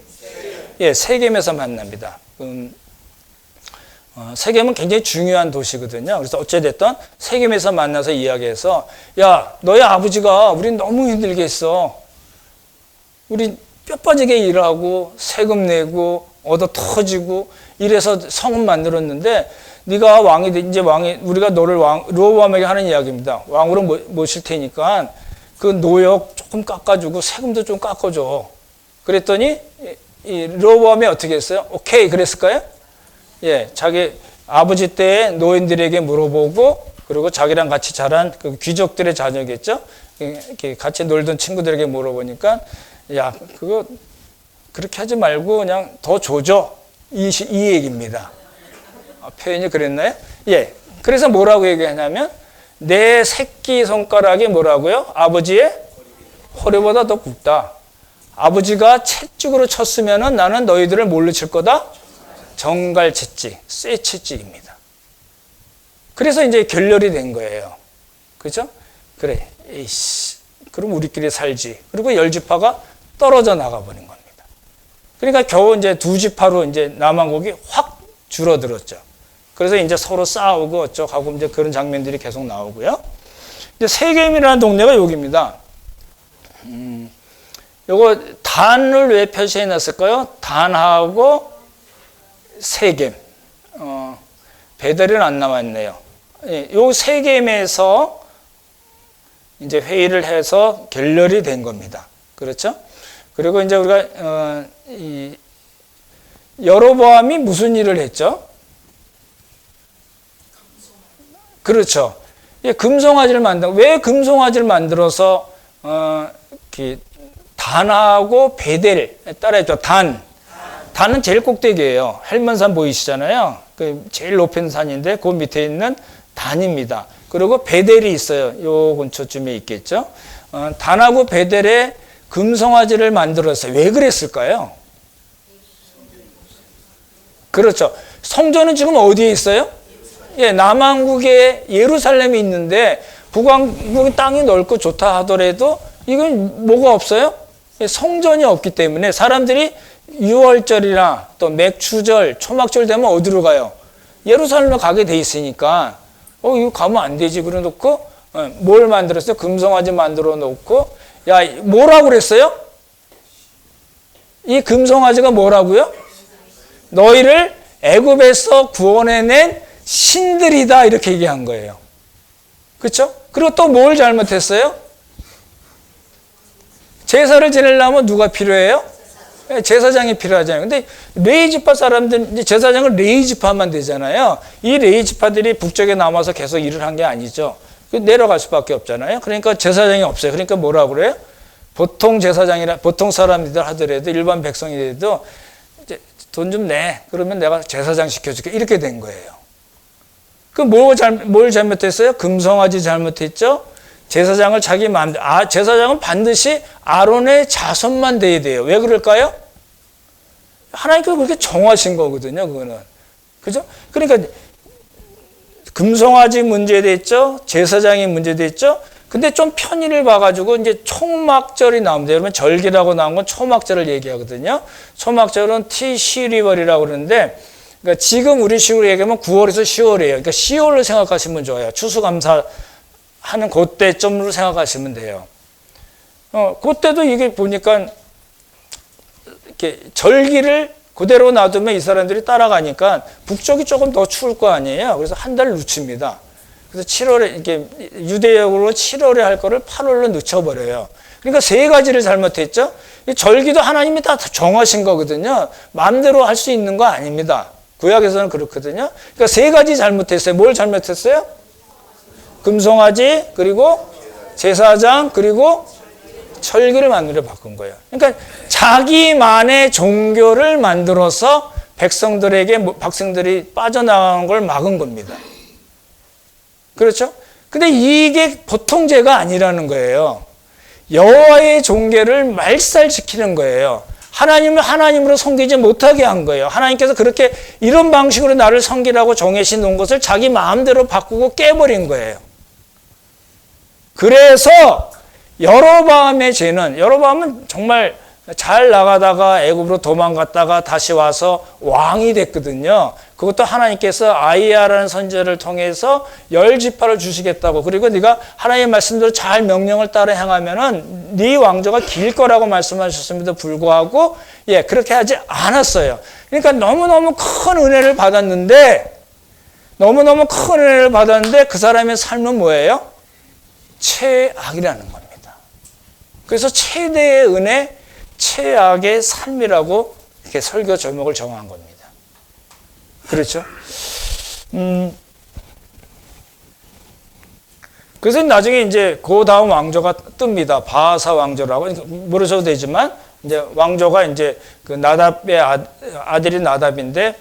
예, 세겜에서 만납니다. 세겜은 굉장히 중요한 도시거든요. 그래서 어찌됐든 세겜에서 만나서 이야기해서, 야, 너희 아버지가 우린 너무 힘들게 했어. 우리 뼈 빠지게 일하고 세금 내고 얻어 터지고 이래서 성은 만들었는데 네가 이제 우리가 너를 르호보암에게 하는 이야기입니다. 왕으로 모실 테니까 그 노역 조금 깎아주고 세금도 좀 깎아줘. 그랬더니 이 르호보암이 어떻게 했어요? 오케이 그랬을까요? 예, 자기 아버지 때의 노인들에게 물어보고 그리고 자기랑 같이 자란 그 귀족들의 자녀겠죠? 이렇게 같이 놀던 친구들에게 물어보니까 야, 그거 그렇게 하지 말고 그냥 더 줘줘. 이 얘기입니다. 표현이 그랬나요? 예. 그래서 뭐라고 얘기하냐면 내 새끼 손가락이 뭐라고요? 아버지의 허리보다 더 굵다. 아버지가 채찍으로 쳤으면은 나는 너희들을 뭘로 칠 거다? 정갈 채찍, 쇠 채찍입니다. 그래서 이제 결렬이 된 거예요. 그죠? 그래. 에이씨. 그럼 우리끼리 살지. 그리고 10지파가 떨어져 나가버린 겁니다. 그러니까 겨우 이제 2지파로 이제 남왕국이 확 줄어들었죠. 그래서 이제 서로 싸우고 어쩌고 이제 그런 장면들이 계속 나오고요. 이제 세겜이라는 동네가 여기입니다. 요거 단을 왜 표시해 놨을까요? 단하고 세겜. 베델은 안 나왔네요. 요 세겜에서 이제 회의를 해서 결렬이 된 겁니다. 그렇죠? 그리고 이제 우리가 여로보암이 무슨 일을 했죠? 그렇죠. 금송아지를 왜 금송아지를 만들어서 단하고 베델 따라했죠. 단은 제일 꼭대기예요. 헬몬산 보이시잖아요. 그 제일 높은 산인데 그 밑에 있는 단입니다. 그리고 베델이 있어요. 요 근처쯤에 있겠죠. 단하고 베델에 금송아지를 만들었어요. 왜 그랬을까요? 그렇죠. 성전은 지금 어디에 있어요? 예, 남왕국에 예루살렘이 있는데 북왕국의 땅이 넓고 좋다 하더라도 이건 뭐가 없어요? 예, 성전이 없기 때문에 사람들이 유월절이나 또 맥추절, 초막절 되면 어디로 가요? 예루살렘에 가게 돼 있으니까 이거 가면 안 되지. 그래 놓고 뭘 만들었어요? 금송아지 만들어 놓고 야, 뭐라고 그랬어요? 이 금송아지가 뭐라고요? 너희를 애굽에서 구원해낸 신들이다 이렇게 얘기한 거예요. 그렇죠? 그리고 또 뭘 잘못했어요? 제사를 지내려면 누가 필요해요? 제사장이 필요하잖아요. 근데 레위지파 사람들 이제 제사장을 레위지파만 되잖아요. 이 레위지파들이 북쪽에 남아서 계속 일을 한 게 아니죠. 내려갈 수밖에 없잖아요. 그러니까 제사장이 없어요. 그러니까 뭐라고 그래요? 보통 제사장이라 보통 사람들 하더라도 일반 백성이라도 돈 좀 내. 그러면 내가 제사장 시켜줄게. 이렇게 된 거예요. 뭘 잘못했어요? 금송아지 잘못했죠? 제사장을 자기 마음대로, 제사장은 반드시 아론의 자손만 돼야 돼요. 왜 그럴까요? 하나님께서 그렇게 정하신 거거든요, 그거는. 그죠? 그러니까, 금송아지 문제됐죠? 제사장이 문제됐죠? 근데 좀 편의를 봐가지고 이제 초막절이 나옵니다. 여러분, 절기라고 나온 건 초막절을 얘기하거든요. 초막절은 티시리월이라고 그러는데, 그러니까 지금 우리 식으로 얘기하면 9월에서 10월이에요. 그러니까 10월로 생각하시면 좋아요. 추수감사 하는 그때쯤으로 생각하시면 돼요. 그때도 이게 보니까 이렇게 절기를 그대로 놔두면 이 사람들이 따라가니까 북쪽이 조금 더 추울 거 아니에요. 그래서 한 달 늦춥니다. 그래서 7월에 이렇게 유대역으로 7월에 할 거를 8월로 늦춰버려요. 그러니까 세 가지를 잘못했죠. 이 절기도 하나님이 다 정하신 거거든요. 마음대로 할 수 있는 거 아닙니다. 구약에서는 그렇거든요. 그러니까 세 가지 잘못했어요. 뭘 잘못했어요? 금송아지, 그리고 제사장, 그리고 절기를 만들어 바꾼 거예요. 그러니까 자기만의 종교를 만들어서 백성들이 빠져나가는 걸 막은 겁니다. 그렇죠? 근데 이게 보통 죄가 아니라는 거예요. 여호와의 종교를 말살시키는 거예요. 하나님을 하나님으로 섬기지 못하게 한 거예요. 하나님께서 그렇게 이런 방식으로 나를 섬기라고 정해신 놓은 것을 자기 마음대로 바꾸고 깨버린 거예요. 그래서 여로보암의 죄는, 여로보암은 정말 잘 나가다가 애굽으로 도망갔다가 다시 와서 왕이 됐거든요. 그것도 하나님께서 아이야라는 선지자를 통해서 10지파를 주시겠다고, 그리고 네가 하나님의 말씀대로 잘 명령을 따라 행하면은 네 왕조가 길 거라고 말씀하셨음에도 불구하고 그렇게 하지 않았어요. 그러니까 너무너무 큰 은혜를 받았는데 그 사람의 삶은 뭐예요? 최악이라는 겁니다. 그래서 최대의 은혜, 최악의 삶이라고 이렇게 설교 제목을 정한 겁니다. 그렇죠? 그래서 나중에 이제 그 다음 왕조가 뜹니다. 바하사 왕조라고. 모르셔도 되지만 이제 왕조가 이제 그 나답의 아들이 나답인데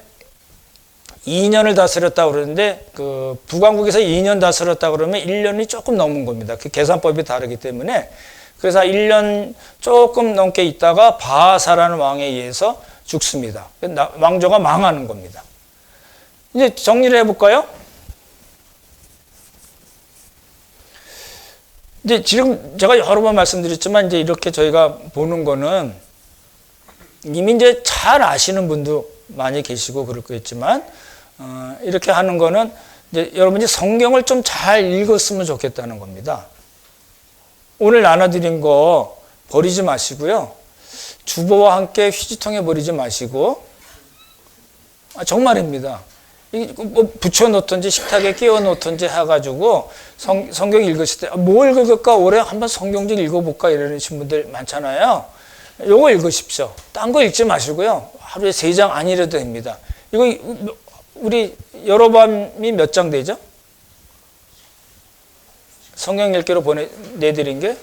2년을 다스렸다고 그러는데 그 북왕국에서 2년 다스렸다고 그러면 1년이 조금 넘은 겁니다. 그 계산법이 다르기 때문에. 그래서 1년 조금 넘게 있다가 바하사라는 왕에 의해서 죽습니다. 왕조가 망하는 겁니다. 이제 정리를 해볼까요? 이제 지금 제가 여러 번 말씀드렸지만 이제 이렇게 저희가 보는 거는 이미 이제 잘 아시는 분도 많이 계시고 그럴 거겠지만 이렇게 하는 거는 이제 여러분이 성경을 좀 잘 읽었으면 좋겠다는 겁니다. 오늘 나눠드린 거 버리지 마시고요. 주보와 함께 휴지통에 버리지 마시고, 정말입니다. 뭐 붙여놓든지 식탁에 끼워놓든지 해가지고 성경 읽으실 때 뭐 읽을까 올해 한번 성경 좀 읽어볼까 이러신 분들 많잖아요. 요거 읽으십시오. 딴 거 읽지 마시고요. 하루에 3장 아니래도 됩니다. 이거 우리 여로보암이 몇 장 되죠? 성경 읽기로 내드린 게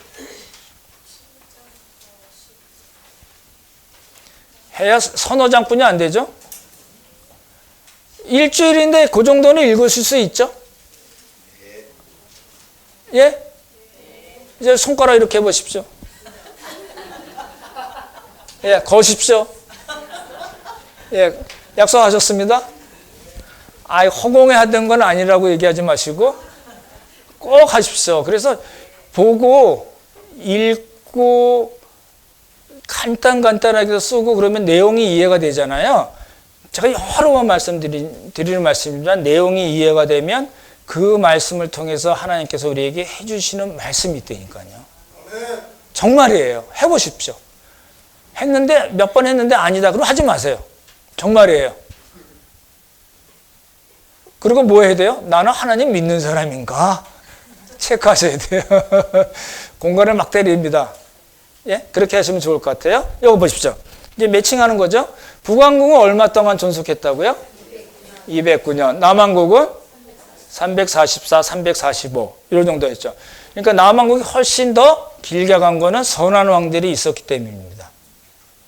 해야 서너 장뿐이 안 되죠? 일주일인데 그 정도는 읽으실 수 있죠? 예? 이제 손가락 이렇게 해보십시오. 예, 거십시오. 예, 약속하셨습니다. 허공에 하던 건 아니라고 얘기하지 마시고 꼭 하십시오. 그래서 보고 읽고 간단하게 쓰고 그러면 내용이 이해가 되잖아요. 제가 여러 번 드리는 말씀이지만 내용이 이해가 되면 그 말씀을 통해서 하나님께서 우리에게 해주시는 말씀이 있다니까요. 정말이에요. 해보십시오. 몇 번 했는데 아니다. 그럼 하지 마세요. 정말이에요. 그리고 뭐 해야 돼요? 나는 하나님 믿는 사람인가? 체크하셔야 돼요. 공간을 막 때립니다. 예? 그렇게 하시면 좋을 것 같아요. 이거 보십시오. 이제 매칭하는 거죠. 북왕국은 얼마 동안 존속했다고요? 209년. 남왕국은 344, 345 이런 정도 했죠. 그러니까 남왕국이 훨씬 더 길게 간 거는 선한 왕들이 있었기 때문입니다.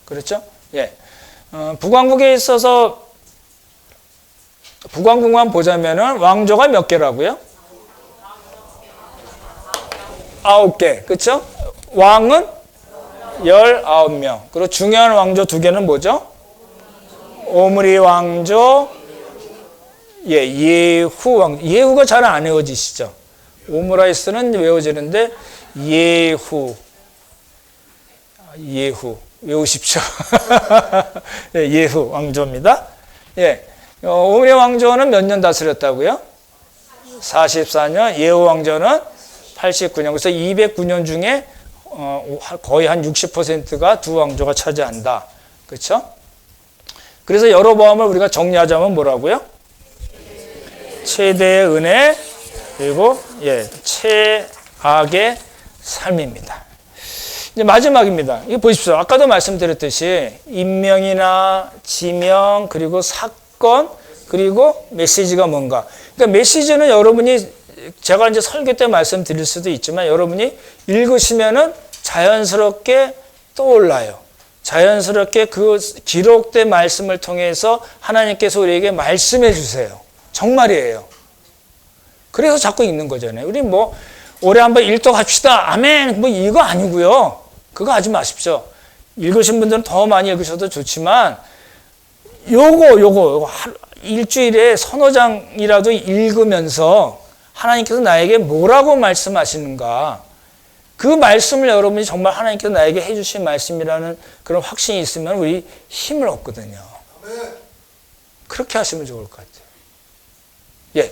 그렇죠? 예. 북왕국에 있어서 북왕국만 보자면은 왕조가 몇 개라고요? 9개. 그렇죠? 왕은 19명. 그리고 중요한 왕조 2개는 뭐죠? 오므리 왕조, 예후 왕조. 예후가 잘 안 외워지시죠? 오므라이스는 외워지는데 예후 외우십시오. 예후 왕조입니다. 예. 오므리 왕조는 몇 년 다스렸다고요? 44년. 예후 왕조는 89년. 그래서 209년 중에 거의 한 60%가 두 왕조가 차지한다. 그렇죠? 그래서 여로보암을 우리가 정리하자면 뭐라고요? 최대의 은혜, 그리고 최악의 삶입니다. 이제 마지막입니다. 이거 보십시오. 아까도 말씀드렸듯이 인명이나 지명 그리고 사건 그리고 메시지가 뭔가. 그러니까 메시지는 여러분이 제가 이제 설교 때 말씀드릴 수도 있지만 여러분이 읽으시면은 자연스럽게 떠올라요. 자연스럽게 그 기록된 말씀을 통해서 하나님께서 우리에게 말씀해 주세요. 정말이에요. 그래서 자꾸 읽는 거잖아요. 우리 뭐 올해 한번 일독합시다. 아멘. 뭐 이거 아니고요. 그거 하지 마십시오. 읽으신 분들은 더 많이 읽으셔도 좋지만 요거 일주일에 서너 장이라도 읽으면서 하나님께서 나에게 뭐라고 말씀하시는가. 그 말씀을 여러분이 정말 하나님께서 나에게 해주신 말씀이라는 그런 확신이 있으면 우리 힘을 얻거든요. 그렇게 하시면 좋을 것 같아요. 예.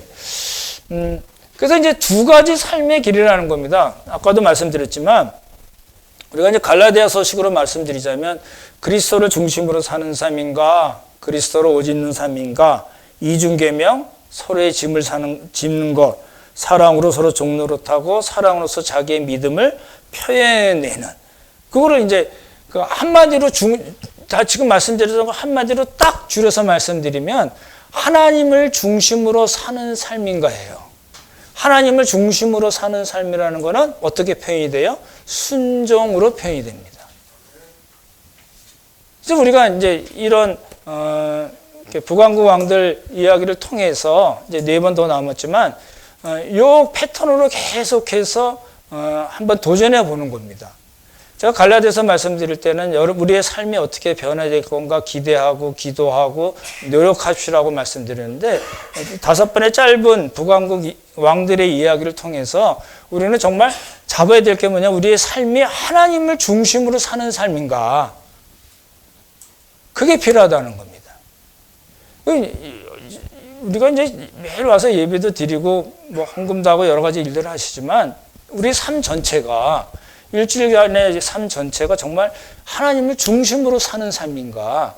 그래서 이제 두 가지 삶의 길이라는 겁니다. 아까도 말씀드렸지만 우리가 이제 갈라디아서식으로 말씀드리자면 그리스도를 중심으로 사는 삶인가, 그리스도로 옷 입는 삶인가, 이중계명, 서로의 짐을 짚는 것, 사랑으로 서로 종노릇하고 사랑으로서 자기의 믿음을 표현해내는 그거를 이제 그 한마디로 다 지금 말씀드렸던 거 한마디로 딱 줄여서 말씀드리면 하나님을 중심으로 사는 삶인가예요. 하나님을 중심으로 사는 삶이라는 거는 어떻게 표현이 돼요? 순종으로 표현이 됩니다. 그래서 우리가 이제 이런 북왕국 왕들 이야기를 통해서 이제 4번 더 남았지만 요 패턴으로 계속해서 한번 도전해 보는 겁니다. 제가 갈라디아서 말씀드릴 때는 우리의 삶이 어떻게 변화될 건가 기대하고 기도하고 노력합시라고 말씀드렸는데 5번의 짧은 북왕국 왕들의 이야기를 통해서 우리는 정말 잡아야 될 게 뭐냐, 우리의 삶이 하나님을 중심으로 사는 삶인가, 그게 필요하다는 겁니다. 우리가 이제 매일 와서 예배도 드리고 뭐 헌금도 하고 여러 가지 일들을 하시지만 우리 삶 전체가 일주일간의 삶 전체가 정말 하나님을 중심으로 사는 삶인가,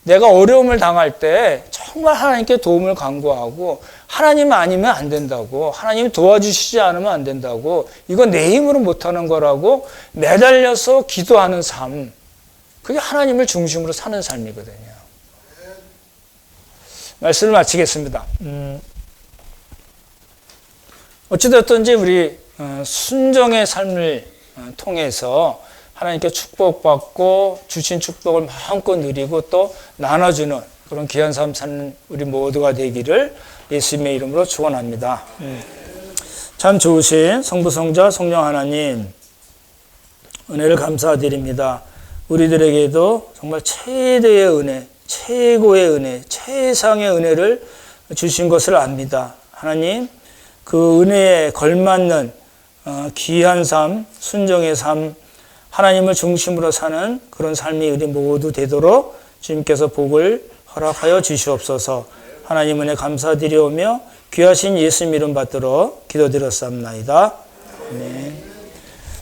내가 어려움을 당할 때 정말 하나님께 도움을 간구하고 하나님 아니면 안 된다고, 하나님 도와주시지 않으면 안 된다고, 이거 내 힘으로 못하는 거라고 매달려서 기도하는 삶, 그게 하나님을 중심으로 사는 삶이거든요. 말씀을 마치겠습니다. 어찌됐든지 우리 순종의 삶을 통해서 하나님께 축복받고 주신 축복을 마음껏 누리고 또 나눠주는 그런 귀한 삶 사는 우리 모두가 되기를 예수님의 이름으로 축원합니다. 참 좋으신 성부 성자 성령 하나님, 은혜를 감사드립니다. 우리들에게도 정말 최대의 은혜, 최고의 은혜, 최상의 은혜를 주신 것을 압니다. 하나님, 그 은혜에 걸맞는 귀한 삶, 순종의 삶, 하나님을 중심으로 사는 그런 삶이 우리 모두 되도록 주님께서 복을 허락하여 주시옵소서. 하나님 은혜 감사드리오며 귀하신 예수님 이름 받들어 기도드렸사옵나이다. 아멘.